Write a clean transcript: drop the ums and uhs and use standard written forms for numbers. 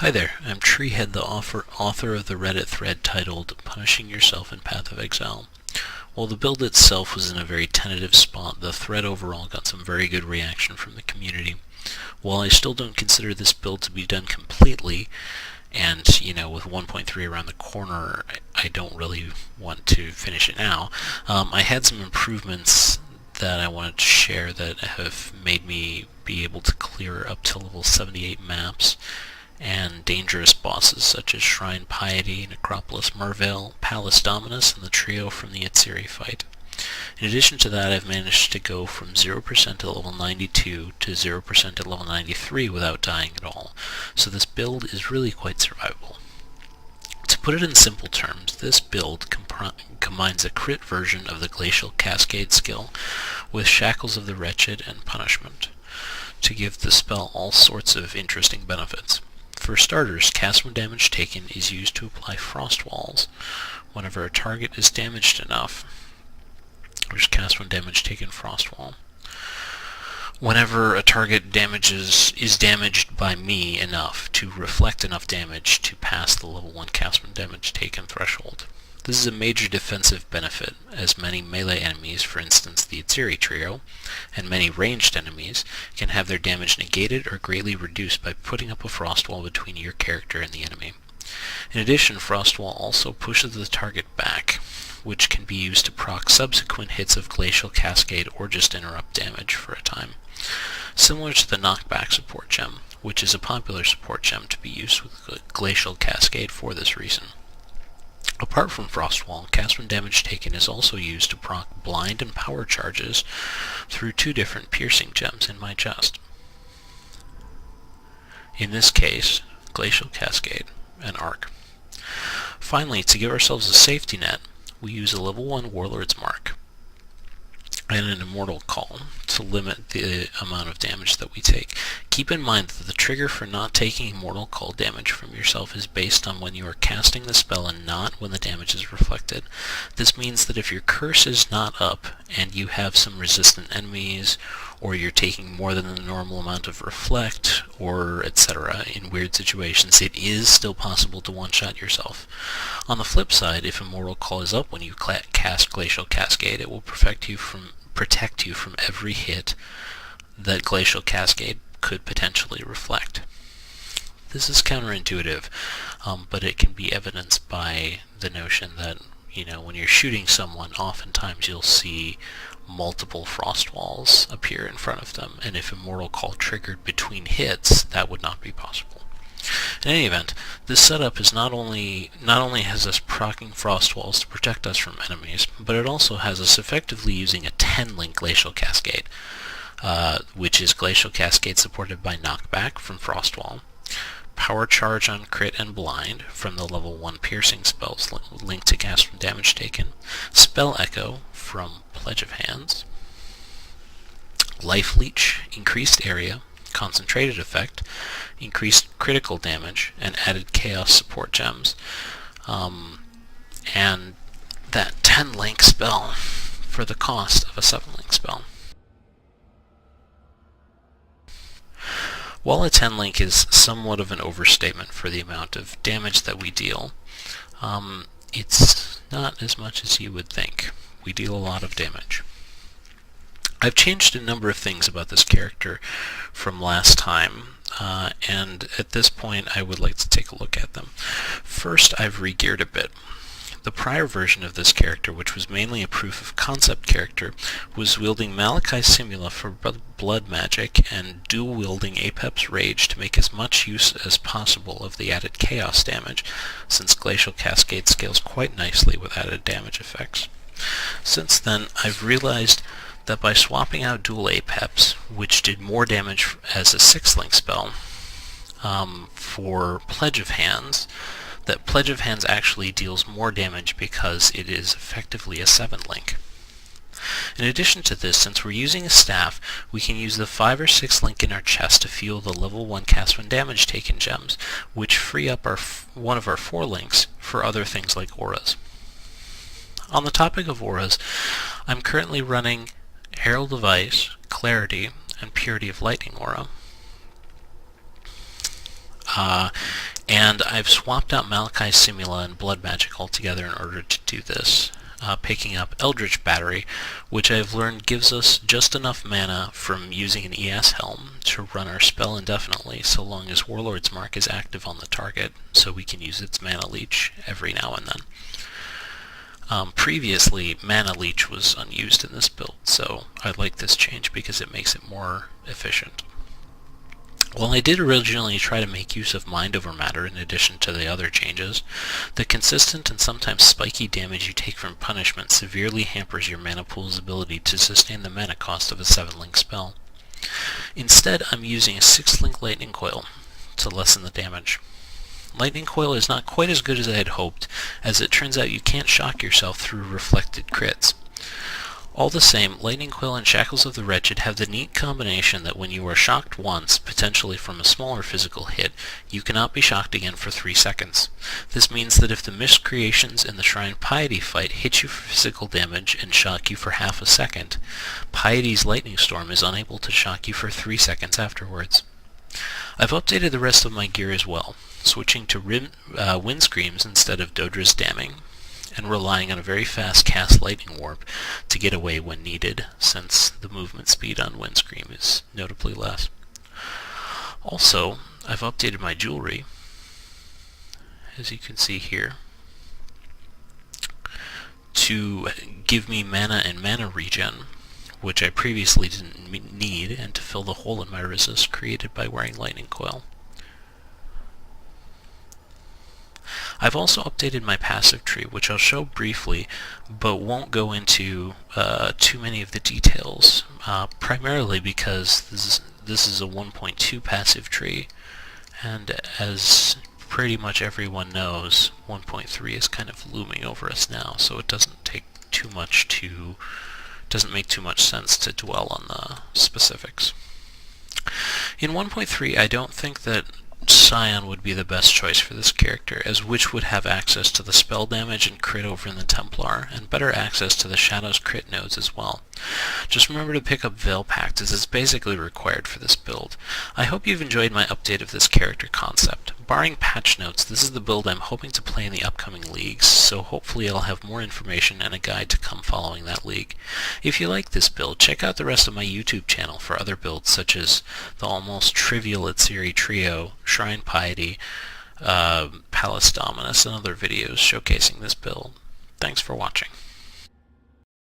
Hi there, I'm Treehead, the author of the Reddit thread titled Punishing Yourself in Path of Exile. While the build itself was in a very tentative spot, the thread overall got some very good reaction from the community. While I still don't consider this build to be done completely, and, with 1.3 around the corner, I don't really want to finish it now, I had some improvements that I wanted to share that have made me be able to clear up to level 78 maps and dangerous bosses such as Shrine Piety, Necropolis Merveil, Palace Dominus, and the trio from the Atziri fight. In addition to that, I've managed to go from 0% to level 92 to 0% to level 93 without dying at all, so this build is really quite survivable. To put it in simple terms, this build combines a crit version of the Glacial Cascade skill with Shackles of the Wretched and Punishment to give the spell all sorts of interesting benefits. For starters, cast when damage taken is used to apply Frost Walls. Whenever a target is damaged enough, there's cast when damage taken Frost Wall. Whenever a target is damaged by me enough to reflect enough damage to pass the level 1 cast when damage taken threshold. This is a major defensive benefit, as many melee enemies, for instance the Atziri trio, and many ranged enemies, can have their damage negated or greatly reduced by putting up a frost wall between your character and the enemy. In addition, Frost Wall also pushes the target back, which can be used to proc subsequent hits of Glacial Cascade or just interrupt damage for a time. Similar to the Knockback support gem, which is a popular support gem to be used with Glacial Cascade for this reason. Apart from Frost Wall, cast when damage taken is also used to proc blind and power charges through two different piercing gems in my chest. In this case, Glacial Cascade and Arc. Finally, to give ourselves a safety net, we use a level 1 Warlord's Mark and an Immortal Call to limit the amount of damage that we take. Keep in mind that the trigger for not taking Immortal Call damage from yourself is based on when you are casting the spell and not when the damage is reflected. This means that if your curse is not up and you have some resistant enemies, or you're taking more than the normal amount of reflect, or etc. in weird situations, it is still possible to one-shot yourself. On the flip side, if Immortal Call is up when you cast Glacial Cascade, it will protect you from every hit that Glacial Cascade could potentially reflect. This is counterintuitive, but it can be evidenced by the notion that, when you're shooting someone, oftentimes you'll see multiple frost walls appear in front of them, and if Immortal Call triggered between hits, that would not be possible. In any event, this setup is not only has us proccing frost walls to protect us from enemies, but it also has us effectively using a 10-link Glacial Cascade, which is Glacial Cascade supported by Knockback from Frost Wall, Power Charge on Crit and Blind from the level 1 piercing spells linked to cast from damage taken, Spell Echo from Pledge of Hands, Life Leech, increased area, concentrated effect, increased critical damage, and added chaos support gems, and that 10-link spell for the cost of a 7-link spell. While a 10-link is somewhat of an overstatement for the amount of damage that we deal, it's not as much as you would think. We deal a lot of damage. I've changed a number of things about this character from last time, and at this point I would like to take a look at them. First, I've re-geared a bit. The prior version of this character, which was mainly a proof of concept character, was wielding Malachi Simula for blood magic and dual-wielding Apep's Rage to make as much use as possible of the added chaos damage, since Glacial Cascade scales quite nicely with added damage effects. Since then, I've realized that by swapping out dual Apeps, which did more damage as a 6-link spell, for Pledge of Hands, that Pledge of Hands actually deals more damage because it is effectively a 7-link. In addition to this, since we're using a staff, we can use the 5 or 6 link in our chest to fuel the level 1 cast when damage taken gems, which free up one of our 4 links for other things like auras. On the topic of auras, I'm currently running Herald of Ice, Clarity, and Purity of Lightning aura. And I've swapped out Malachi's Simula and Blood Magic altogether in order to do this, picking up Eldritch Battery, which I've learned gives us just enough mana from using an ES Helm to run our spell indefinitely, so long as Warlord's Mark is active on the target, so we can use its Mana Leech every now and then. Previously, Mana Leech was unused in this build, so I like this change because it makes it more efficient. While I did originally try to make use of Mind over Matter in addition to the other changes, the consistent and sometimes spiky damage you take from Punishment severely hampers your mana pool's ability to sustain the mana cost of a 7-link spell. Instead, I'm using a 6-link Lightning Coil to lessen the damage. Lightning Coil is not quite as good as I had hoped, as it turns out you can't shock yourself through reflected crits. All the same, Lightning Coil and Shackles of the Wretched have the neat combination that when you are shocked once, potentially from a smaller physical hit, you cannot be shocked again for 3 seconds. This means that if the Miscreations in the Shrine Piety fight hit you for physical damage and shock you for half a second, Piety's Lightning Storm is unable to shock you for 3 seconds afterwards. I've updated the rest of my gear as well, switching to Wind Screams instead of Dodra's Damning, and relying on a very fast cast Lightning Warp to get away when needed, since the movement speed on Windscream is notably less. Also, I've updated my jewelry, as you can see here, to give me mana and mana regen, which I previously didn't need, and to fill the hole in my resist created by wearing Lightning Coil. I've also updated my passive tree, which I'll show briefly, but won't go into too many of the details, primarily because this is a 1.2 passive tree, and as pretty much everyone knows, 1.3 is kind of looming over us now, so it doesn't make too much sense to dwell on the specifics. In 1.3, I don't think that Scion would be the best choice for this character, as Witch would have access to the spell damage and crit over in the Templar, and better access to the Shadow's crit nodes as well. Just remember to pick up Veil Pact, as it's basically required for this build. I hope you've enjoyed my update of this character concept. Barring patch notes, this is the build I'm hoping to play in the upcoming leagues, so hopefully I'll have more information and a guide to come following that league. If you like this build, check out the rest of my YouTube channel for other builds such as the almost trivial Itsiri Trio, Shrine Piety, Palace Dominus, and other videos showcasing this build. Thanks for watching.